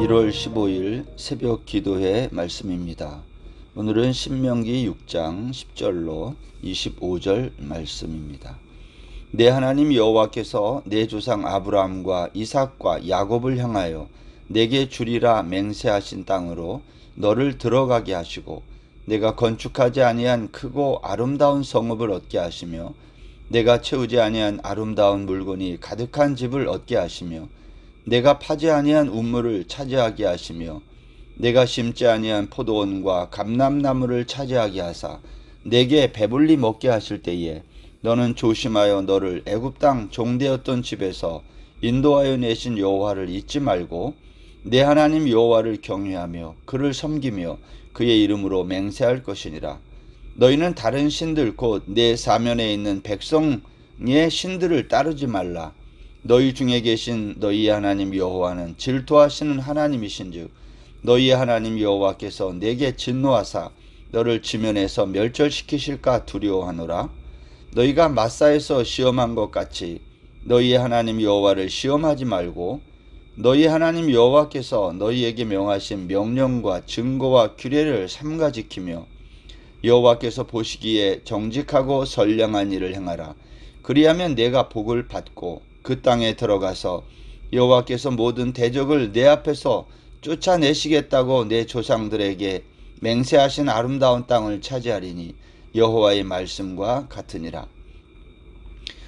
1월 15일 새벽 기도회 말씀입니다. 오늘은 신명기 6장 10절로 25절 말씀입니다. 내 하나님 여호와께서 내 조상 아브라함과 이삭과 야곱을 향하여 내게 주리라 맹세하신 땅으로 너를 들어가게 하시고 내가 건축하지 아니한 크고 아름다운 성읍을 얻게 하시며 내가 채우지 아니한 아름다운 물건이 가득한 집을 얻게 하시며 내가 파지 아니한 우물을 차지하게 하시며 내가 심지 아니한 포도원과 감람나무를 차지하게 하사 내게 배불리 먹게 하실 때에 너는 조심하여 너를 애굽 땅 종되었던 집에서 인도하여 내신 여호와를 잊지 말고 내 하나님 여호와를 경외하며 그를 섬기며 그의 이름으로 맹세할 것이니라. 너희는 다른 신들 곧 내 사면에 있는 백성의 신들을 따르지 말라. 너희 중에 계신 너희의 하나님 여호와는 질투하시는 하나님이신즉 너희의 하나님 여호와께서 내게 진노하사 너를 지면에서 멸절시키실까 두려워하노라. 너희가 마사에서 시험한 것 같이 너희의 하나님 여호와를 시험하지 말고 너희 하나님 여호와께서 너희에게 명하신 명령과 증거와 규례를 삼가 지키며 여호와께서 보시기에 정직하고 선량한 일을 행하라. 그리하면 내가 복을 받고 그 땅에 들어가서 여호와께서 모든 대적을 내 앞에서 쫓아내시겠다고 내 조상들에게 맹세하신 아름다운 땅을 차지하리니 여호와의 말씀과 같으니라.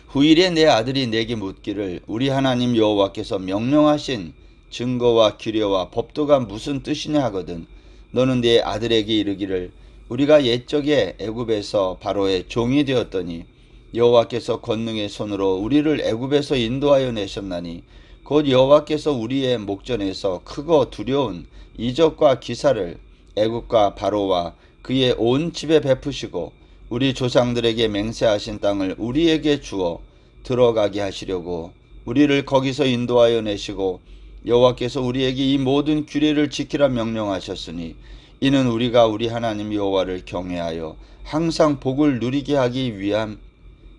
후일에 내 아들이 내게 묻기를 우리 하나님 여호와께서 명령하신 증거와 규례와 법도가 무슨 뜻이냐 하거든 너는 내 아들에게 이르기를 우리가 옛적에 애굽에서 바로의 종이 되었더니 여호와께서 권능의 손으로 우리를 애굽에서 인도하여 내셨나니 곧 여호와께서 우리의 목전에서 크고 두려운 이적과 기사를 애굽과 바로와 그의 온 집에 베푸시고 우리 조상들에게 맹세하신 땅을 우리에게 주어 들어가게 하시려고 우리를 거기서 인도하여 내시고 여호와께서 우리에게 이 모든 규례를 지키라 명령하셨으니 이는 우리가 우리 하나님 여호와를 경외하여 항상 복을 누리게 하기 위함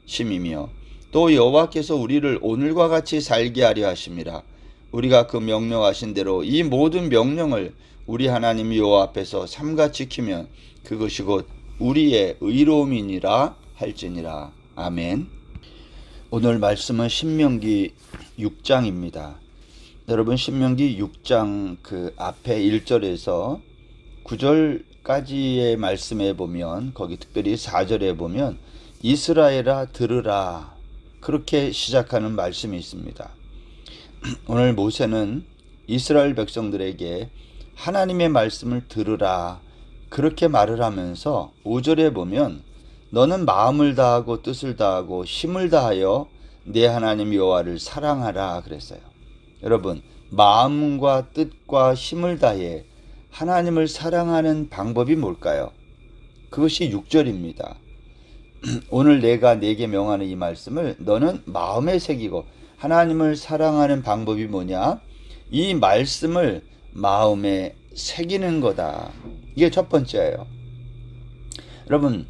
심이며 또 여호와께서 우리를 오늘과 같이 살게 하려 하심이라. 우리가 그 명령하신 대로 이 모든 명령을 우리 하나님 여호와 앞에서 삼가 지키면 그것이 곧 우리의 의로움이니라 할지니라. 아멘. 오늘 말씀은 신명기 6장입니다. 여러분 신명기 6장 그 앞에 1절에서 9절까지의 말씀에 보면 거기 특별히 4절에 보면 이스라엘아 들으라 그렇게 시작하는 말씀이 있습니다. 오늘 모세는 이스라엘 백성들에게 하나님의 말씀을 들으라 그렇게 말을 하면서 5절에 보면 너는 마음을 다하고 뜻을 다하고 힘을 다하여 내 하나님 여호와를 사랑하라 그랬어요. 여러분 마음과 뜻과 힘을 다해 하나님을 사랑하는 방법이 뭘까요? 그것이 6절입니다. 오늘 내가 네게 명하는 이 말씀을 너는 마음에 새기고 하나님을 사랑하는 방법이 뭐냐? 이 말씀을 마음에 새기는 거다. 이게 첫 번째예요. 여러분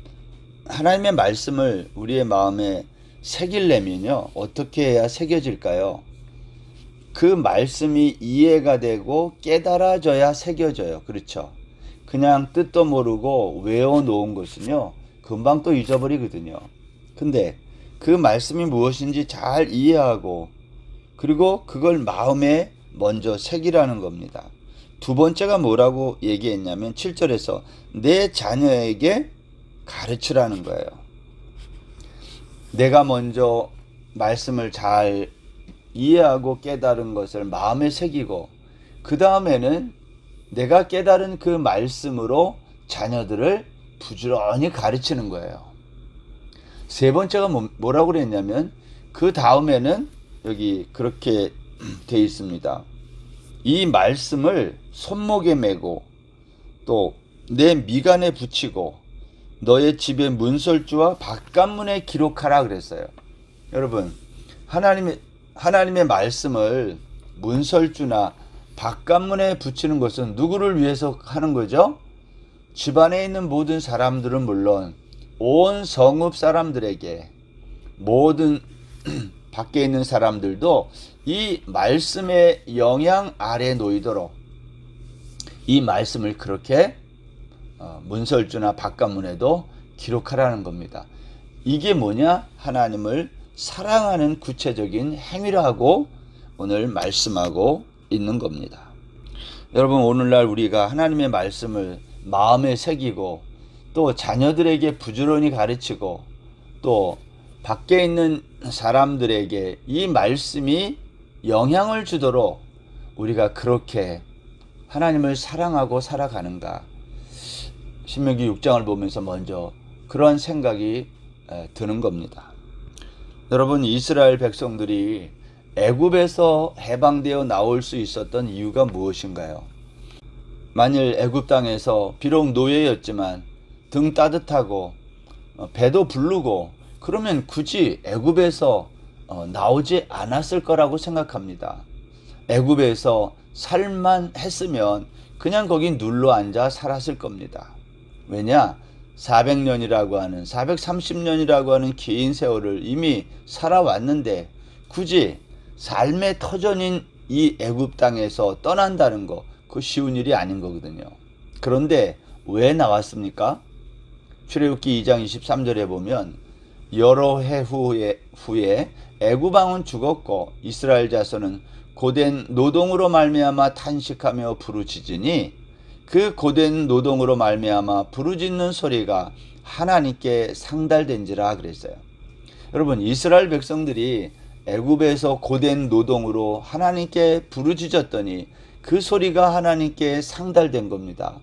하나님의 말씀을 우리의 마음에 새기려면요 어떻게 해야 새겨질까요? 그 말씀이 이해가 되고 깨달아져야 새겨져요. 그렇죠? 그냥 뜻도 모르고 외워놓은 것은요 금방 또 잊어버리거든요. 근데 그 말씀이 무엇인지 잘 이해하고 그리고 그걸 마음에 먼저 새기라는 겁니다. 두 번째가 뭐라고 얘기했냐면 7절에서 내 자녀에게 가르치라는 거예요. 내가 먼저 말씀을 잘 이해하고 깨달은 것을 마음에 새기고 그 다음에는 내가 깨달은 그 말씀으로 자녀들을 부지런히 가르치는 거예요. 세 번째가 뭐라고 그랬냐면 그 다음에는 여기 그렇게 돼 있습니다. 이 말씀을 손목에 메고 또 내 미간에 붙이고 너의 집의 문설주와 바깥문에 기록하라 그랬어요. 여러분 하나님의 말씀을 문설주나 바깥문에 붙이는 것은 누구를 위해서 하는 거죠? 집안에 있는 모든 사람들은 물론 온 성읍 사람들에게 모든 밖에 있는 사람들도 이 말씀의 영향 아래 놓이도록 이 말씀을 그렇게 문설주나 바깥문에도 기록하라는 겁니다. 이게 뭐냐? 하나님을 사랑하는 구체적인 행위라고 오늘 말씀하고 있는 겁니다. 여러분, 오늘날 우리가 하나님의 말씀을 마음에 새기고 또 자녀들에게 부지런히 가르치고 또 밖에 있는 사람들에게 이 말씀이 영향을 주도록 우리가 그렇게 하나님을 사랑하고 살아가는가? 신명기 6장을 보면서 먼저 그런 생각이 드는 겁니다. 여러분, 이스라엘 백성들이 애굽에서 해방되어 나올 수 있었던 이유가 무엇인가요? 만일 애굽 땅에서 비록 노예였지만 등 따뜻하고 배도 부르고 그러면 굳이 애굽에서 나오지 않았을 거라고 생각합니다. 애굽에서 살만 했으면 그냥 거기 눌러 앉아 살았을 겁니다. 왜냐? 400년이라고 하는 430년이라고 하는 긴 세월을 이미 살아왔는데 굳이 삶의 터전인 이 애굽 땅에서 떠난다는 거, 그거 쉬운 일이 아닌 거거든요. 그런데 왜 나왔습니까? 출애굽기 2장 23절에 보면 여러 해 후에 애굽 왕은 죽었고 이스라엘 자손은 고된 노동으로 말미암아 탄식하며 부르짖으니 그 고된 노동으로 말미암아 부르짖는 소리가 하나님께 상달된지라 그랬어요. 여러분, 이스라엘 백성들이 애굽에서 고된 노동으로 하나님께 부르짖었더니 그 소리가 하나님께 상달된 겁니다.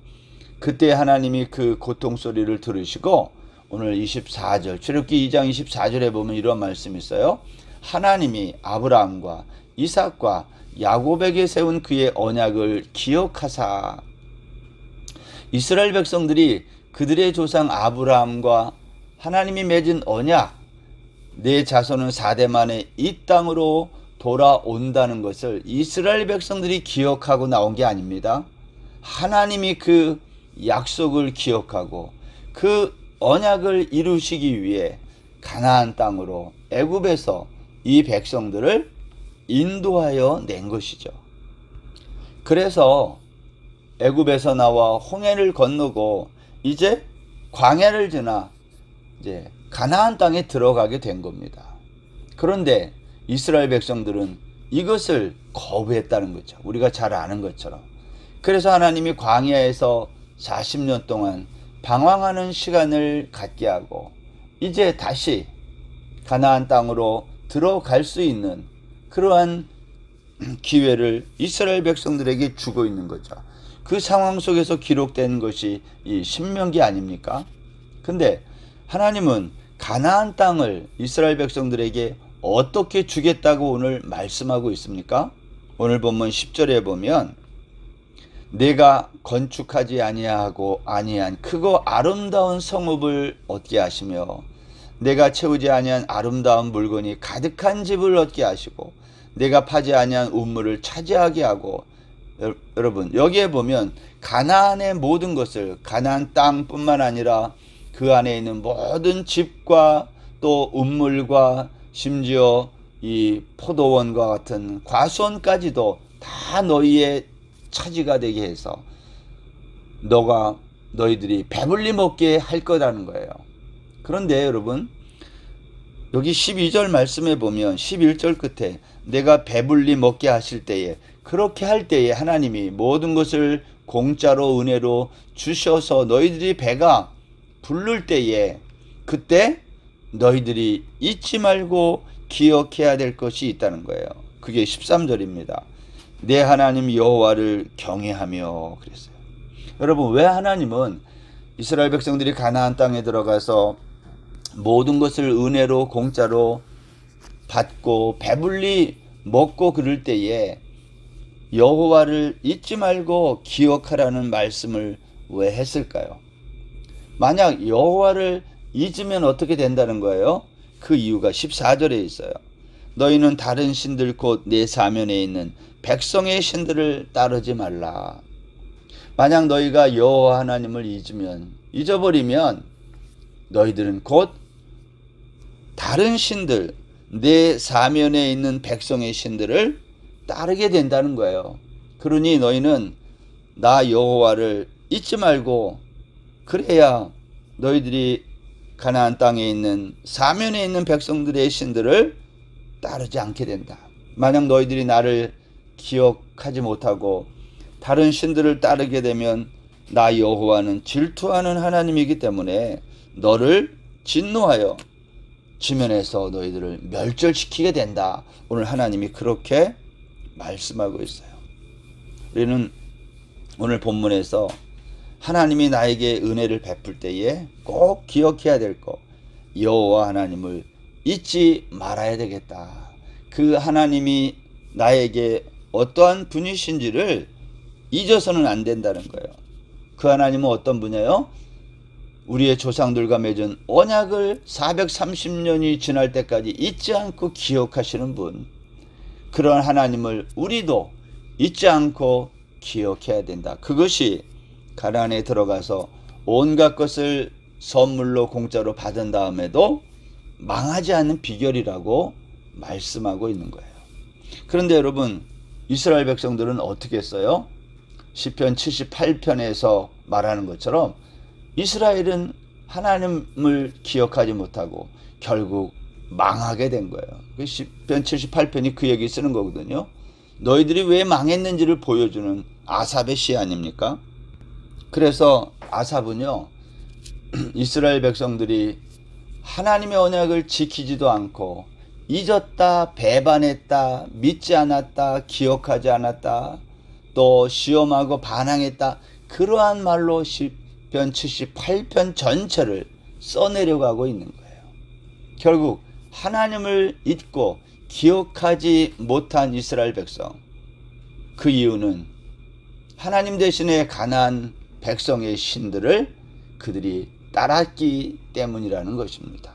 그때 하나님이 그 고통 소리를 들으시고 오늘 24절 출애굽기 2장 24절에 보면 이런 말씀이 있어요. 하나님이 아브라함과 이삭과 야곱에게 세운 그의 언약을 기억하사. 이스라엘 백성들이 그들의 조상 아브라함과 하나님이 맺은 언약, 내 자손은 4대 만에 이 땅으로 돌아온다는 것을 이스라엘 백성들이 기억하고 나온 게 아닙니다. 하나님이 그 약속을 기억하고 그 언약을 이루시기 위해 가나안 땅으로 애굽에서 이 백성들을 인도하여 낸 것이죠. 그래서 애굽에서 나와 홍해를 건너고 이제 광야를 지나 이제 가나안 땅에 들어가게 된 겁니다. 그런데 이스라엘 백성들은 이것을 거부했다는 거죠. 우리가 잘 아는 것처럼. 그래서 하나님이 광야에서 40년 동안 방황하는 시간을 갖게 하고 이제 다시 가나안 땅으로 들어갈 수 있는 그러한 기회를 이스라엘 백성들에게 주고 있는 거죠. 그 상황 속에서 기록된 것이 이 신명기 아닙니까? 근데 하나님은 가나안 땅을 이스라엘 백성들에게 어떻게 주겠다고 오늘 말씀하고 있습니까? 오늘 본문 10절에 보면 내가 건축하지 아니하고 아니한 크고 아름다운 성읍을 얻게 하시며 내가 채우지 아니한 아름다운 물건이 가득한 집을 얻게 하시고 내가 파지 아니한 우물을 차지하게 하고. 여러분, 여기에 보면 가나안의 모든 것을, 가나안 땅뿐만 아니라 그 안에 있는 모든 집과 또 우물과 심지어 이 포도원과 같은 과수원까지도 다 너희의 차지가 되게 해서 너희들이 배불리 먹게 할 거라는 거예요. 그런데 여러분, 여기 12절 말씀에 보면 11절 끝에 내가 배불리 먹게 하실 때에, 그렇게 할 때에 하나님이 모든 것을 공짜로 은혜로 주셔서 너희들이 배가 부를 때에 그때 너희들이 잊지 말고 기억해야 될 것이 있다는 거예요. 그게 13절입니다. 내 하나님 여호와를 경외하며 그랬어요. 여러분, 왜 하나님은 이스라엘 백성들이 가나안 땅에 들어가서 모든 것을 은혜로 공짜로 받고 배불리 먹고 그럴 때에 여호와를 잊지 말고 기억하라는 말씀을 왜 했을까요? 만약 여호와를 잊으면 어떻게 된다는 거예요? 그 이유가 14절에 있어요. 너희는 다른 신들 곧 내 사면에 있는 백성의 신들을 따르지 말라. 만약 너희가 여호와 하나님을 잊어버리면 너희들은 곧 다른 신들, 내 사면에 있는 백성의 신들을 따르게 된다는 거예요. 그러니 너희는 나 여호와를 잊지 말고 그래야 너희들이 가나안 땅에 있는 사면에 있는 백성들의 신들을 따르지 않게 된다. 만약 너희들이 나를 기억하지 못하고 다른 신들을 따르게 되면 나 여호와는 질투하는 하나님이기 때문에 너를 진노하여 지면에서 너희들을 멸절시키게 된다. 오늘 하나님이 그렇게 말씀하고 있어요. 우리는 오늘 본문에서 하나님이 나에게 은혜를 베풀 때에 꼭 기억해야 될 것, 여호와 하나님을 잊지 말아야 되겠다. 그 하나님이 나에게 어떠한 분이신지를 잊어서는 안 된다는 거예요. 그 하나님은 어떤 분이에요? 우리의 조상들과 맺은 언약을 430년이 지날 때까지 잊지 않고 기억하시는 분. 그런 하나님을 우리도 잊지 않고 기억해야 된다. 그것이 가나안에 들어가서 온갖 것을 선물로 공짜로 받은 다음에도 망하지 않는 비결이라고 말씀하고 있는 거예요. 그런데 여러분, 이스라엘 백성들은 어떻게 했어요? 시편 78편에서 말하는 것처럼 이스라엘은 하나님을 기억하지 못하고 결국 망하게 된 거예요. 시편 78편이 그 얘기 쓰는 거거든요. 너희들이 왜 망했는지를 보여주는 아삽의 시 아닙니까? 그래서 아삽은요, 이스라엘 백성들이 하나님의 언약을 지키지도 않고 잊었다, 배반했다, 믿지 않았다, 기억하지 않았다, 또 시험하고 반항했다, 그러한 말로 시편 78편 전체를 써내려가고 있는 거예요. 결국 하나님을 잊고 기억하지 못한 이스라엘 백성, 그 이유는 하나님 대신에 가나안 백성의 신들을 그들이 따랐기 때문이라는 것입니다.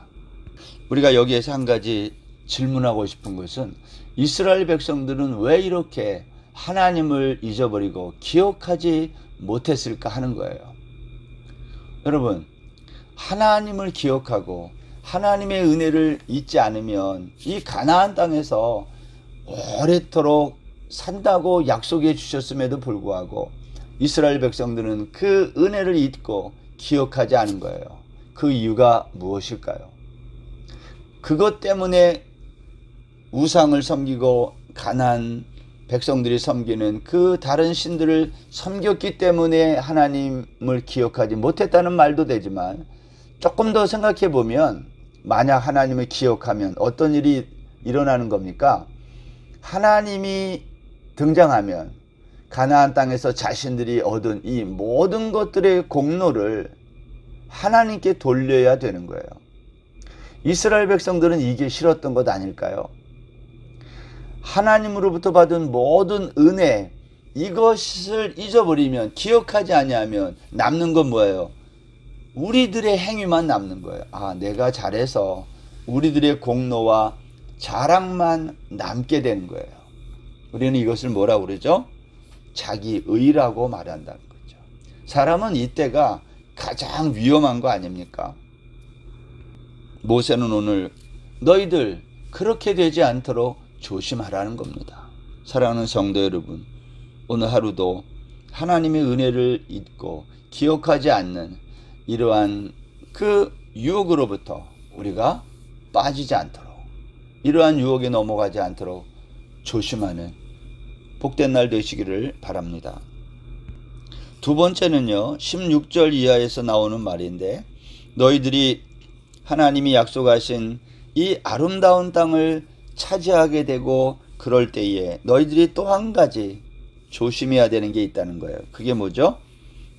우리가 여기에서 한 가지 질문하고 싶은 것은 이스라엘 백성들은 왜 이렇게 하나님을 잊어버리고 기억하지 못했을까 하는 거예요. 여러분, 하나님을 기억하고 하나님의 은혜를 잊지 않으면 이 가나안 땅에서 오래도록 산다고 약속해 주셨음에도 불구하고 이스라엘 백성들은 그 은혜를 잊고 기억하지 않은 거예요. 그 이유가 무엇일까요? 그것 때문에 우상을 섬기고 가나안 백성들이 섬기는 그 다른 신들을 섬겼기 때문에 하나님을 기억하지 못했다는 말도 되지만, 조금 더 생각해 보면 만약 하나님을 기억하면 어떤 일이 일어나는 겁니까? 하나님이 등장하면 가나안 땅에서 자신들이 얻은 이 모든 것들의 공로를 하나님께 돌려야 되는 거예요. 이스라엘 백성들은 이게 싫었던 것 아닐까요? 하나님으로부터 받은 모든 은혜, 이것을 잊어버리면, 기억하지 아니하면 남는 건 뭐예요? 우리들의 행위만 남는 거예요. 아, 내가 잘해서 우리들의 공로와 자랑만 남게 되는 거예요. 우리는 이것을 뭐라고 그러죠? 자기 의라고 말한다는 거죠. 사람은 이때가 가장 위험한 거 아닙니까? 모세는 오늘 너희들 그렇게 되지 않도록 조심하라는 겁니다. 사랑하는 성도 여러분, 오늘 하루도 하나님의 은혜를 잊고 기억하지 않는 이러한 그 유혹으로부터 우리가 빠지지 않도록, 이러한 유혹에 넘어가지 않도록 조심하는 복된 날 되시기를 바랍니다. 두 번째는요, 16절 이하에서 나오는 말인데, 너희들이 하나님이 약속하신 이 아름다운 땅을 차지하게 되고 그럴 때에 너희들이 또 한 가지 조심해야 되는 게 있다는 거예요. 그게 뭐죠?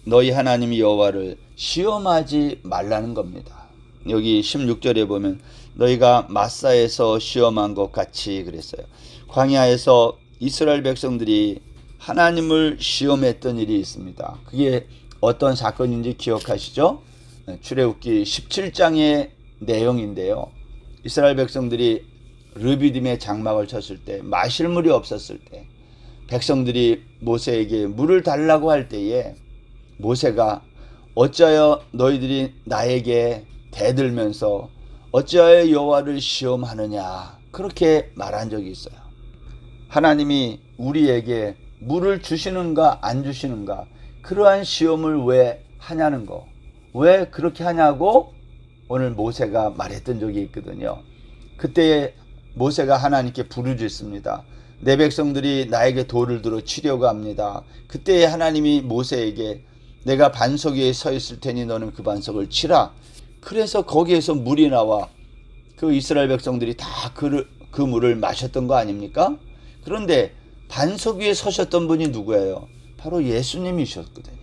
너희 하나님 여호와를 시험하지 말라는 겁니다. 여기 16절에 보면 너희가 마사에서 시험한 것 같이 그랬어요. 광야에서 이스라엘 백성들이 하나님을 시험했던 일이 있습니다. 그게 어떤 사건인지 기억하시죠? 출애굽기 17장의 내용인데요. 이스라엘 백성들이 르비딤의 장막을 쳤을 때, 마실 물이 없었을 때, 백성들이 모세에게 물을 달라고 할 때에 모세가 어찌하여 너희들이 나에게 대들면서 어찌하여 여호와를 시험하느냐, 그렇게 말한 적이 있어요. 하나님이 우리에게 물을 주시는가 안 주시는가, 그러한 시험을 왜 하냐는 거. 왜 그렇게 하냐고 오늘 모세가 말했던 적이 있거든요. 그때 모세가 하나님께 부르짖습니다. 내 백성들이 나에게 돌을 들어 치려고 합니다. 그때 하나님이 모세에게 내가 반석 위에 서 있을 테니 너는 그 반석을 치라. 그래서 거기에서 물이 나와 그 이스라엘 백성들이 다 그 물을 마셨던 거 아닙니까? 그런데 반석 위에 서셨던 분이 누구예요? 바로 예수님이셨거든요.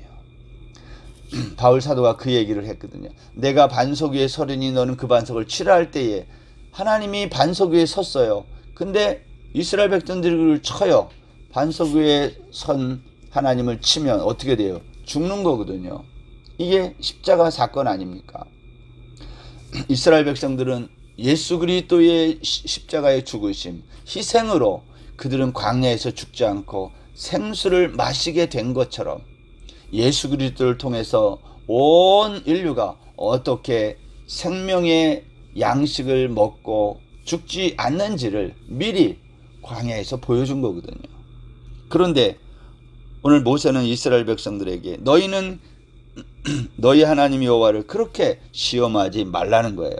바울 사도가 그 얘기를 했거든요. 내가 반석 위에 서리니 너는 그 반석을 치라 할 때에 하나님이 반석 위에 섰어요. 근데 이스라엘 백성들을 쳐요. 반석 위에 선 하나님을 치면 어떻게 돼요? 죽는 거거든요. 이게 십자가 사건 아닙니까? 이스라엘 백성들은 예수 그리스도의 십자가의 죽으심, 희생으로 그들은 광야에서 죽지 않고 생수를 마시게 된 것처럼 예수 그리스도를 통해서 온 인류가 어떻게 생명의 양식을 먹고 죽지 않는지를 미리 광야에서 보여준 거거든요. 그런데 오늘 모세는 이스라엘 백성들에게 너희는 너희 하나님 여호와를 그렇게 시험하지 말라는 거예요.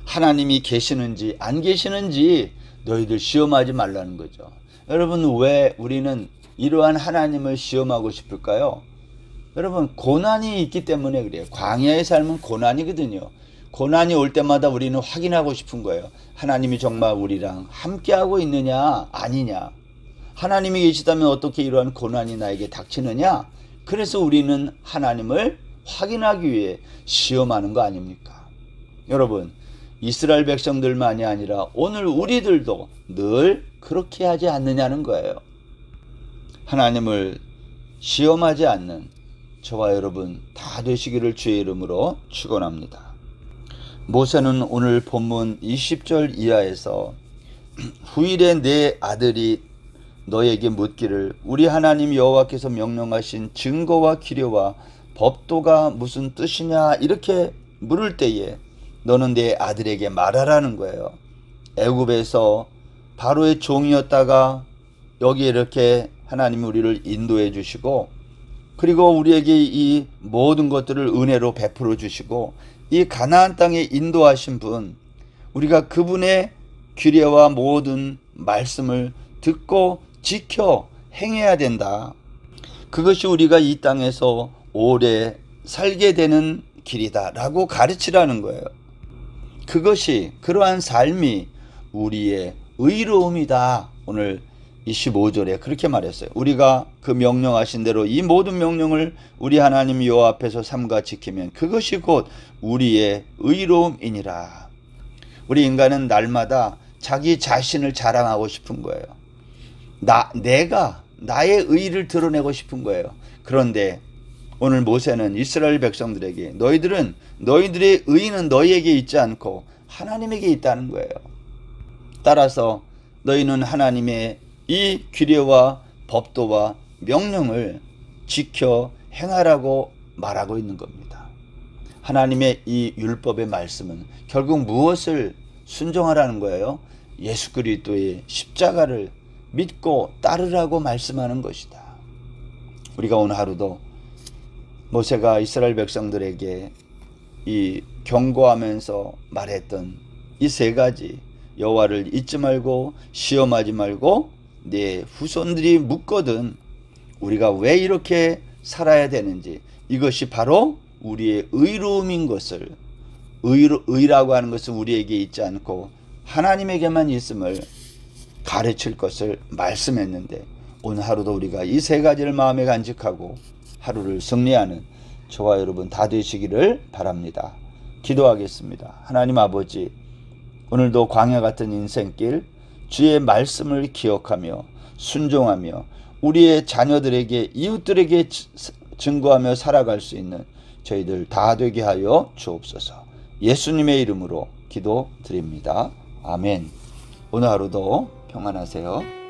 하나님이 계시는지 안 계시는지 너희들 시험하지 말라는 거죠. 여러분, 왜 우리는 이러한 하나님을 시험하고 싶을까요? 여러분, 고난이 있기 때문에 그래요. 광야의 삶은 고난이거든요. 고난이 올 때마다 우리는 확인하고 싶은 거예요. 하나님이 정말 우리랑 함께하고 있느냐 아니냐. 하나님이 계시다면 어떻게 이러한 고난이 나에게 닥치느냐. 그래서 우리는 하나님을 확인하기 위해 시험하는 거 아닙니까? 여러분, 이스라엘 백성들만이 아니라 오늘 우리들도 늘 그렇게 하지 않느냐는 거예요. 하나님을 시험하지 않는 저와 여러분 다 되시기를 주의 이름으로 축원합니다. 모세는 오늘 본문 20절 이하에서 후일에 내 아들이 너에게 묻기를 우리 하나님 여호와께서 명령하신 증거와 기료와 법도가 무슨 뜻이냐 이렇게 물을 때에 너는 내 아들에게 말하라는 거예요. 애굽에서 바로의 종이었다가 여기 이렇게 하나님이 우리를 인도해 주시고 그리고 우리에게 이 모든 것들을 은혜로 베풀어 주시고 이 가나안 땅에 인도하신 분, 우리가 그분의 규례와 모든 말씀을 듣고 지켜 행해야 된다. 그것이 우리가 이 땅에서 오래 살게 되는 길이다 라고 가르치라는 거예요. 그것이 그러한 삶이 우리의 의로움이다. 오늘 25절에 그렇게 말했어요. 우리가 그 명령하신 대로 이 모든 명령을 우리 하나님 여호와 앞에서 삼가 지키면 그것이 곧 우리의 의로움이니라. 우리 인간은 날마다 자기 자신을 자랑하고 싶은 거예요. 내가 나의 의를 드러내고 싶은 거예요. 그런데 오늘 모세는 이스라엘 백성들에게 너희들의 의는 너희에게 있지 않고 하나님에게 있다는 거예요. 따라서 너희는 하나님의 이 규례와 법도와 명령을 지켜 행하라고 말하고 있는 겁니다. 하나님의 이 율법의 말씀은 결국 무엇을 순종하라는 거예요? 예수 그리스도의 십자가를 믿고 따르라고 말씀하는 것이다. 우리가 오늘 하루도 모세가 이스라엘 백성들에게 이 경고하면서 말했던 이 세 가지, 여호와를 잊지 말고 시험하지 말고 내 후손들이 묻거든 우리가 왜 이렇게 살아야 되는지, 이것이 바로 우리의 의로움인 것을, 의라고 하는 것은 우리에게 있지 않고 하나님에게만 있음을 가르칠 것을 말씀했는데, 오늘 하루도 우리가 이 세 가지를 마음에 간직하고 하루를 승리하는 저와 여러분 다 되시기를 바랍니다. 기도하겠습니다. 하나님 아버지, 오늘도 광야 같은 인생길 주의 말씀을 기억하며 순종하며 우리의 자녀들에게, 이웃들에게 증거하며 살아갈 수 있는 저희들 다 되게 하여 주옵소서. 예수님의 이름으로 기도드립니다. 아멘. 오늘 하루도 평안하세요.